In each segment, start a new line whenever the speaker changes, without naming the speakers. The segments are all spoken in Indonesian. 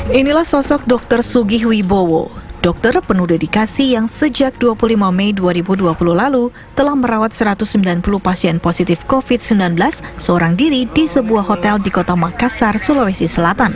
Inilah sosok Dr. Sugih Wibowo, dokter penuh dedikasi yang sejak 25 Mei 2020 lalu telah merawat 190 pasien positif COVID-19 seorang diri di sebuah hotel di kota Makassar, Sulawesi Selatan.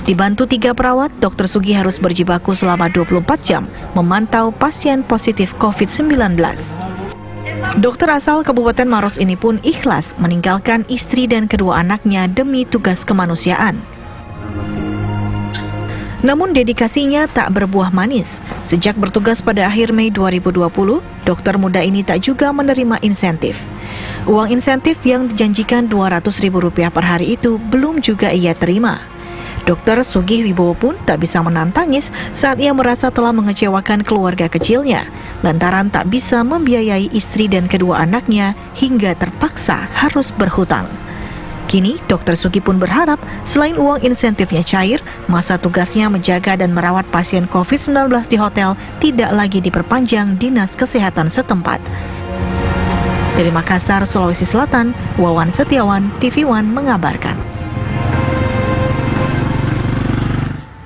Dibantu 3 perawat, Dr. Sugih harus berjibaku selama 24 jam memantau pasien positif COVID-19. Dokter asal Kabupaten Maros ini pun ikhlas meninggalkan istri dan kedua anaknya demi tugas kemanusiaan. Namun dedikasinya tak berbuah manis. Sejak bertugas pada akhir Mei 2020, dokter muda ini tak juga menerima insentif. Uang insentif yang dijanjikan Rp200.000 per hari itu belum juga ia terima. Dr. Sugih Wibowo pun tak bisa menahan tangis saat ia merasa telah mengecewakan keluarga kecilnya, lantaran tak bisa membiayai istri dan kedua anaknya hingga terpaksa harus berhutang. Kini, Dr. Sugih pun berharap selain uang insentifnya cair, masa tugasnya menjaga dan merawat pasien COVID-19 di hotel tidak lagi diperpanjang Dinas Kesehatan setempat. Dari Makassar, Sulawesi Selatan, Wawan Setiawan, TV One mengabarkan.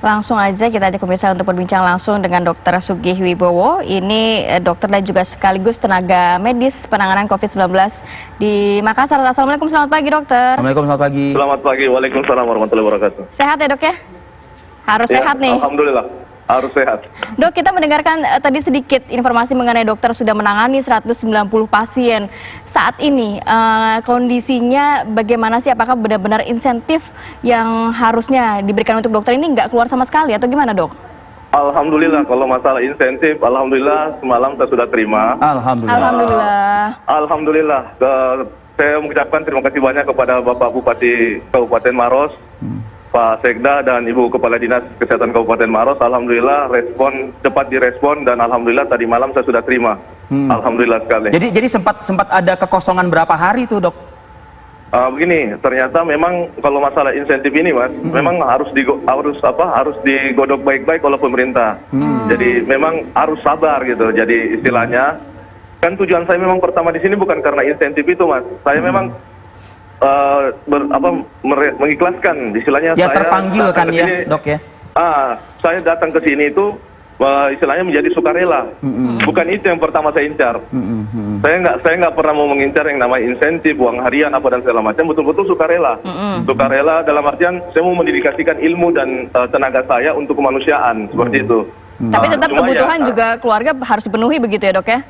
Langsung aja kita ajak pemirsa untuk berbincang langsung dengan Dr. Sugih Wibowo. Ini dokter dan juga sekaligus tenaga medis penanganan COVID-19 di Makassar. Assalamualaikum, selamat pagi dokter.
Assalamualaikum, selamat pagi.
Selamat pagi, waalaikumsalam warahmatullahi wabarakatuh.
Sehat ya dok ya? Harus
ya,
sehat nih.
Alhamdulillah, harus sehat.
Dok, kita mendengarkan tadi sedikit informasi mengenai dokter sudah menangani 190 pasien. Saat ini kondisinya bagaimana sih? Apakah benar-benar insentif yang harusnya diberikan untuk dokter ini nggak keluar sama sekali atau gimana dok?
Alhamdulillah, kalau masalah insentif, alhamdulillah semalam saya sudah terima.
Alhamdulillah.
Alhamdulillah. Saya mengucapkan terima kasih banyak kepada Bapak Bupati Kabupaten Maros, Pak Sekda dan Ibu Kepala Dinas Kesehatan Kabupaten Maros. Alhamdulillah cepat direspon dan alhamdulillah tadi malam saya sudah terima. Alhamdulillah sekali.
Jadi sempat ada kekosongan berapa hari tuh dok?
Begini, ternyata memang kalau masalah insentif ini mas, memang harus digodok baik-baik oleh pemerintah. Jadi memang harus sabar gitu. Jadi istilahnya kan tujuan saya memang pertama di sini bukan karena insentif itu mas. Saya memang mengikhlaskan, istilahnya
ya,
saya
terpanggil kan ya sini, dok ya.
Saya datang ke sini itu istilahnya menjadi sukarela, bukan itu yang pertama saya incar. Saya nggak pernah mau mengincar yang namanya insentif, uang harian apa dan segala macam. Betul-betul sukarela. Sukarela dalam artian saya mau mendedikasikan ilmu dan tenaga saya untuk kemanusiaan seperti itu.
Tapi tetap kebutuhan juga keluarga harus dipenuhi begitu ya dok ya?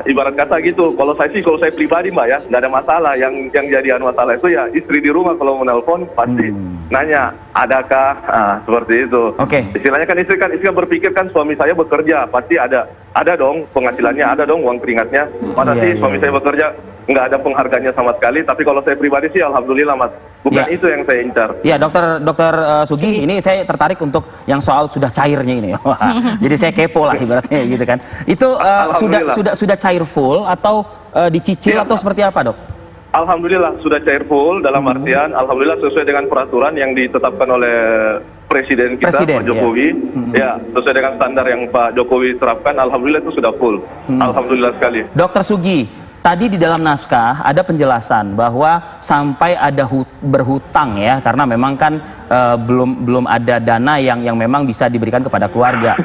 Ibarat kata gitu. Kalau saya pribadi mbak ya, nggak ada masalah. Yang jadi masalah itu ya istri di rumah kalau menelpon pasti nanya, adakah? Seperti itu. Istilahnya kan istri kan berpikir kan suami saya bekerja, pasti ada dong penghasilannya, ada dong uang keringatnya. Masa sih suami saya bekerja nggak ada penghargaannya sama sekali. Tapi kalau saya pribadi sih alhamdulillah mas, bukan itu yang saya incar.
Ya dokter Sugih, ini saya tertarik untuk yang soal sudah cairnya ini. Jadi saya kepo lah ibaratnya gitu kan. Itu sudah cair full atau dicicil atau seperti apa dok?
Alhamdulillah sudah cair full dalam artian alhamdulillah sesuai dengan peraturan yang ditetapkan oleh Presiden kita Pak Jokowi. Ya, sesuai dengan standar yang Pak Jokowi terapkan, alhamdulillah itu sudah full. Alhamdulillah sekali.
Dokter Sugih, tadi di dalam naskah ada penjelasan bahwa sampai ada berhutang ya, karena memang kan belum ada dana yang memang bisa diberikan kepada keluarga.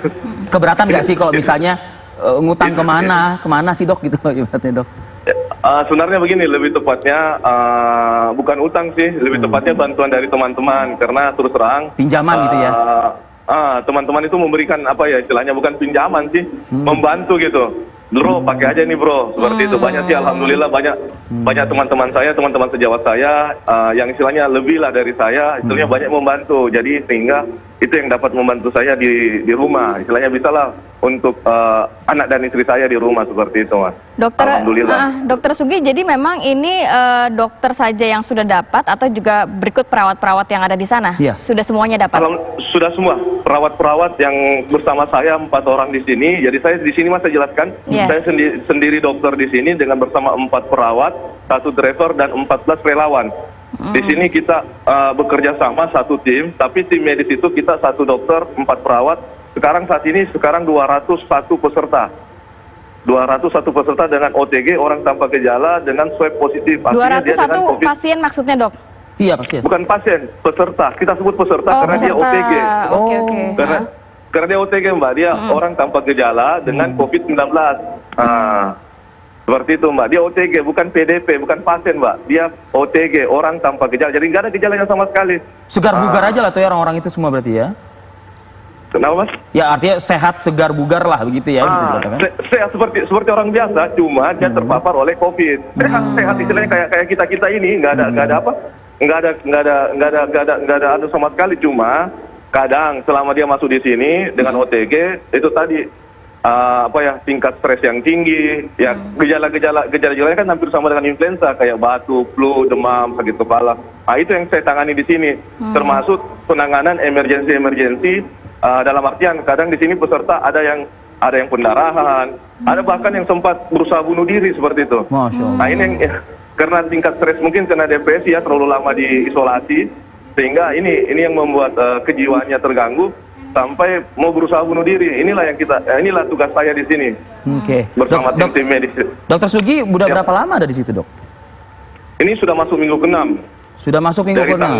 Keberatan nggak sih kalau misalnya ngutang kemana sih dok gitu ibaratnya dok?
Sebenarnya begini, lebih tepatnya bukan utang sih, lebih tepatnya bantuan dari teman-teman, karena terus terang
pinjaman gitu ya.
Teman-teman itu memberikan apa ya istilahnya, bukan pinjaman sih, membantu gitu. Bro, pakai aja nih bro, seperti itu. Banyak sih alhamdulillah, banyak teman-teman saya, teman-teman sejawat saya yang istilahnya lebih lah dari saya, istilahnya banyak membantu. Jadi sehingga itu yang dapat membantu saya di rumah, istilahnya bisa lah untuk anak dan istri saya di rumah seperti itu mas.
Dokter Sugih, jadi memang ini dokter saja yang sudah dapat atau juga berikut perawat-perawat yang ada di sana?
Iya.
Sudah semuanya dapat?
Sudah semua perawat-perawat yang bersama saya 4 orang di sini. Jadi saya di sini mas saya jelaskan, saya sendiri dokter di sini dengan bersama 4 perawat, 1 driver dan 14 relawan. Di sini kita bekerja sama satu tim, tapi tim medis itu kita 1 dokter, 4 perawat. Saat ini 201 peserta. 201 peserta dengan OTG, orang tanpa gejala, dengan swab positif.
201 pasien maksudnya dok?
Iya, pasien.
Bukan pasien, peserta. Kita sebut peserta karena dia OTG.
Oke.
Karena dia OTG, Mbak. Dia orang tanpa gejala dengan COVID-19. Seperti itu, Mbak. Dia OTG, bukan PDP, bukan pasien, Mbak. Dia OTG, orang tanpa gejala. Jadi nggak ada gejalanya sama sekali.
Segar bugar aja lah tuh ya orang-orang itu semua berarti ya?
Kenapa, Mas?
Ya artinya sehat, segar bugar lah begitu ya bisa dikatakan.
Sehat seperti orang biasa, cuma dia terpapar oleh COVID. Sehat istilahnya kayak kita ini nggak ada apa? Nggak ada anu sama sekali, cuma kadang selama dia masuk di sini dengan OTG itu tadi tingkat stres yang tinggi, ya gejala-gejalanya kan hampir sama dengan influenza, kayak batuk, flu, demam, sakit kepala. Nah, itu yang saya tangani di sini, termasuk penanganan emergensi dalam artian kadang di sini peserta ada yang pendarahan, ada bahkan yang sempat berusaha bunuh diri seperti itu.
Masya Allah.
Nah, ini yang karena tingkat stres mungkin karena depresi ya, terlalu lama diisolasi, sehingga ini yang membuat kejiwaannya terganggu sampai mau berusaha bunuh diri. Inilah tugas saya di sini.
Oke.
Bersama tim medis.
Dokter Sugi udah berapa lama ada di situ, Dok?
Ini sudah masuk minggu ke-6.
Sudah masuk minggu ke-6.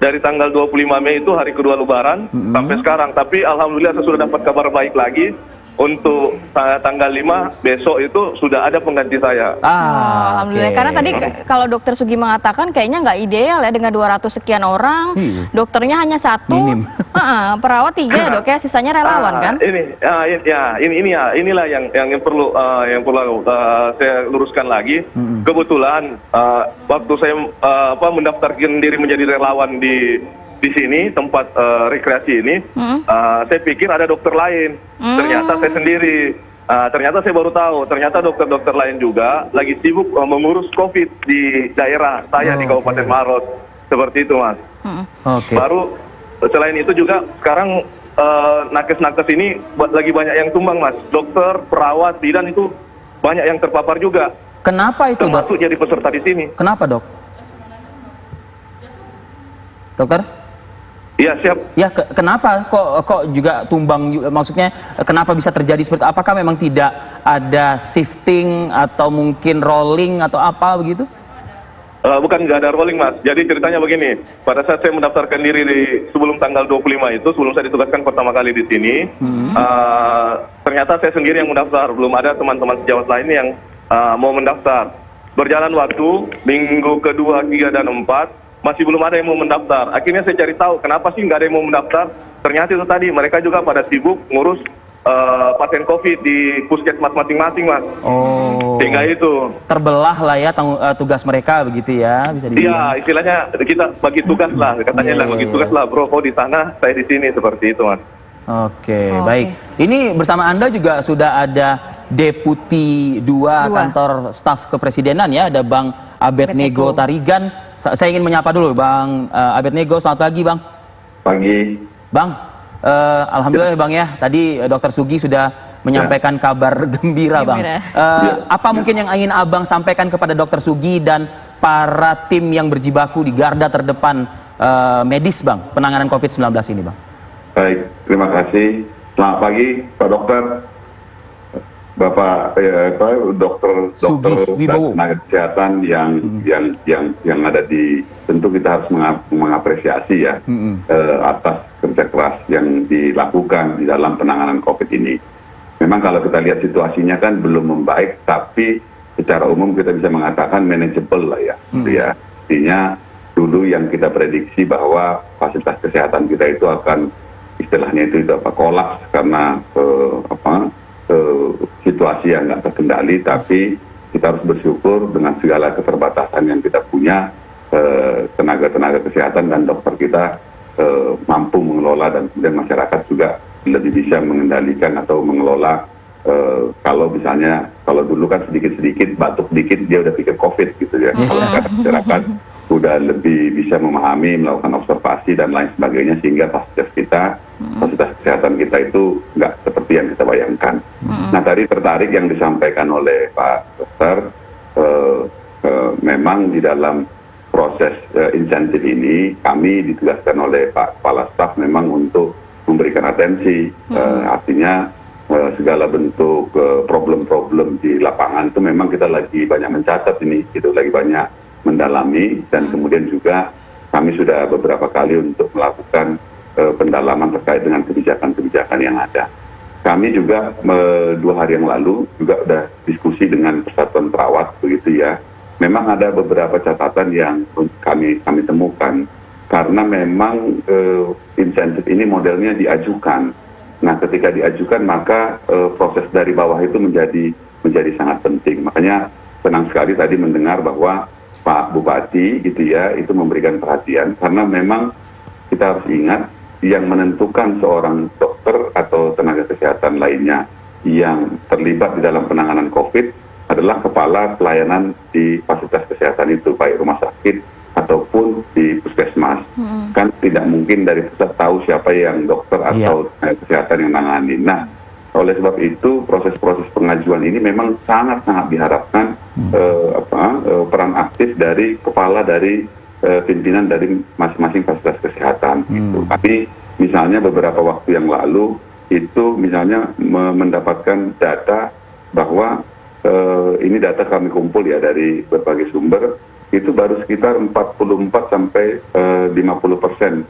Dari tanggal 25 Mei itu hari kedua Lebaran sampai sekarang. Tapi alhamdulillah saya sudah dapat kabar baik lagi. Untuk tanggal 5 besok itu sudah ada pengganti saya.
Alhamdulillah. Karena tadi kalau Dokter Sugi mengatakan kayaknya nggak ideal ya dengan 200 sekian orang, dokternya hanya 1, perawat 3 ya Dok ya, sisanya relawan kan?
Inilah yang perlu saya luruskan lagi. Kebetulan waktu saya mendaftarkan diri menjadi relawan di sini tempat rekreasi ini, saya pikir ada dokter lain. Ternyata saya sendiri. Ternyata saya baru tahu, ternyata dokter-dokter lain juga lagi sibuk mengurus COVID di daerah saya di Kabupaten Maros. Seperti itu, Mas. Baru selain itu juga sekarang nakes-nakes ini lagi banyak yang tumbang, Mas. Dokter, perawat, bidan itu banyak yang terpapar juga.
Kenapa itu, Dok?
Termasuk jadi peserta di sini.
Kenapa, Dok? Dokter?
Iya, siap.
Ya, kenapa kok juga tumbang, maksudnya kenapa bisa terjadi seperti itu? Apakah memang tidak ada shifting atau mungkin rolling atau apa begitu?
Bukan, nggak ada rolling, Mas. Jadi ceritanya begini, pada saat saya mendaftarkan diri sebelum tanggal 25 itu, sebelum saya ditugaskan pertama kali di sini, ternyata saya sendiri yang mendaftar, belum ada teman-teman sejawat lain yang mau mendaftar. Berjalan waktu, minggu kedua, 3, dan 4, masih belum ada yang mau mendaftar. Akhirnya saya cari tahu kenapa sih nggak ada yang mau mendaftar. Ternyata itu tadi mereka juga pada sibuk ngurus pasien COVID di puskesmas masing-masing, Mas. Sehingga itu terbelah
lah ya tugas mereka begitu ya, bisa dibilang.
Iya, istilahnya kita bagi tugas lah, katanya bagi tugas lah, bro. Kau di sana, saya di sini, seperti itu, Mas.
Oke, baik. Ini bersama Anda juga sudah ada Deputi 2 Kantor Staf Kepresidenan ya, ada Bang Abednego Tarigan. Saya ingin menyapa dulu Bang Abednego. Selamat pagi, Bang.
Pagi.
Bang, alhamdulillah Bang ya, tadi Dokter Sugi sudah menyampaikan kabar gembira, Bang. Apa mungkin yang ingin Abang sampaikan kepada Dokter Sugi dan para tim yang berjibaku di garda terdepan medis, Bang, penanganan COVID-19 ini, Bang?
Baik, terima kasih. Selamat pagi, Pak Dokter. Bapak dokter dan tenaga kesehatan yang ada di, tentu kita harus mengapresiasi ya atas kerja keras yang dilakukan di dalam penanganan COVID ini. Memang kalau kita lihat situasinya kan belum membaik, tapi secara umum kita bisa mengatakan manageable lah ya. Ya, artinya dulu yang kita prediksi bahwa fasilitas kesehatan kita itu akan istilahnya itu kolaps karena situasi yang nggak terkendali, tapi kita harus bersyukur dengan segala keterbatasan yang kita punya, tenaga-tenaga kesehatan dan dokter kita mampu mengelola, dan kemudian masyarakat juga lebih bisa mengendalikan atau mengelola. Kalau misalnya, kalau dulu kan sedikit-sedikit batuk dikit dia udah pikir COVID gitu ya. Kalau sekarang masyarakat udah lebih bisa memahami, melakukan observasi dan lain sebagainya, sehingga fasilitas kesehatan kita itu nggak seperti yang kita bayangkan. Nah, tadi tertarik yang disampaikan oleh Pak Dokter, memang di dalam proses insentif ini kami ditugaskan oleh Pak Kepala Staf memang untuk memberikan atensi, artinya segala bentuk problem-problem di lapangan itu memang kita lagi banyak mencatat ini, gitu, lagi banyak mendalami, dan kemudian juga kami sudah beberapa kali untuk melakukan pendalaman terkait dengan kebijakan-kebijakan yang ada. Kami juga 2 hari yang lalu juga sudah diskusi dengan Persatuan Perawat begitu ya. Memang ada beberapa catatan yang kami temukan karena memang insentif ini modelnya diajukan. Nah, ketika diajukan maka proses dari bawah itu menjadi sangat penting. Makanya senang sekali tadi mendengar bahwa Pak Bupati gitu ya itu memberikan perhatian, karena memang kita harus ingat yang menentukan seorang dokter atau tenaga kesehatan lainnya yang terlibat di dalam penanganan COVID adalah kepala pelayanan di fasilitas kesehatan itu, baik rumah sakit ataupun di puskesmas. Kan tidak mungkin dari pusat tahu siapa yang dokter atau tenaga kesehatan yang menangani. Nah, oleh sebab itu proses-proses pengajuan ini memang sangat-sangat diharapkan peran aktif dari kepala dari pimpinan dari masing-masing fasilitas kesehatan. Gitu. Tapi misalnya beberapa waktu yang lalu itu misalnya mendapatkan data bahwa ini data kami kumpul ya dari berbagai sumber, itu baru sekitar 44 sampai 50%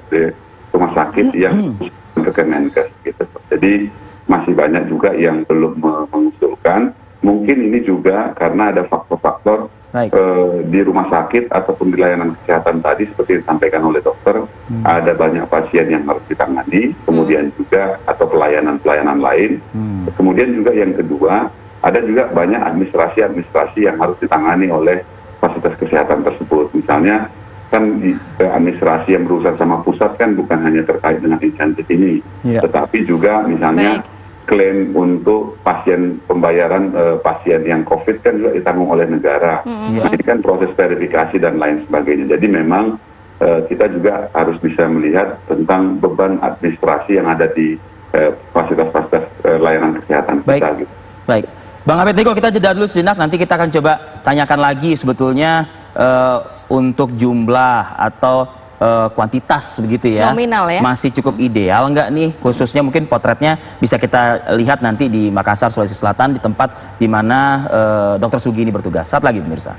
di rumah sakit yang ke Kemenkes gitu. Jadi masih banyak juga yang belum mengusulkan. Mungkin ini juga karena ada faktor-faktor di rumah sakit ataupun di layanan kesehatan tadi seperti disampaikan oleh dokter, ada banyak pasien yang harus ditangani, kemudian juga atau pelayanan-pelayanan lain. Kemudian juga yang kedua, ada juga banyak administrasi yang harus ditangani oleh fasilitas kesehatan tersebut. Misalnya kan di administrasi yang berurusan sama pusat kan bukan hanya terkait dengan insentif ini, tetapi juga misalnya klaim untuk pembayaran pasien yang COVID kan juga ditanggung oleh negara. Nah, ini kan proses verifikasi dan lain sebagainya. Jadi memang kita juga harus bisa melihat tentang beban administrasi yang ada di fasilitas-fasilitas layanan kesehatan kita. Gitu.
Baik, Bang Hafid Niko, kita jeda dulu sejenak. Nanti kita akan coba tanyakan lagi sebetulnya untuk jumlah atau kuantitas begitu ya,
nominal ya,
masih cukup ideal nggak nih, khususnya mungkin potretnya bisa kita lihat nanti di Makassar, Sulawesi Selatan, di tempat di mana Dr. Sugini bertugas. Saat lagi pemirsa.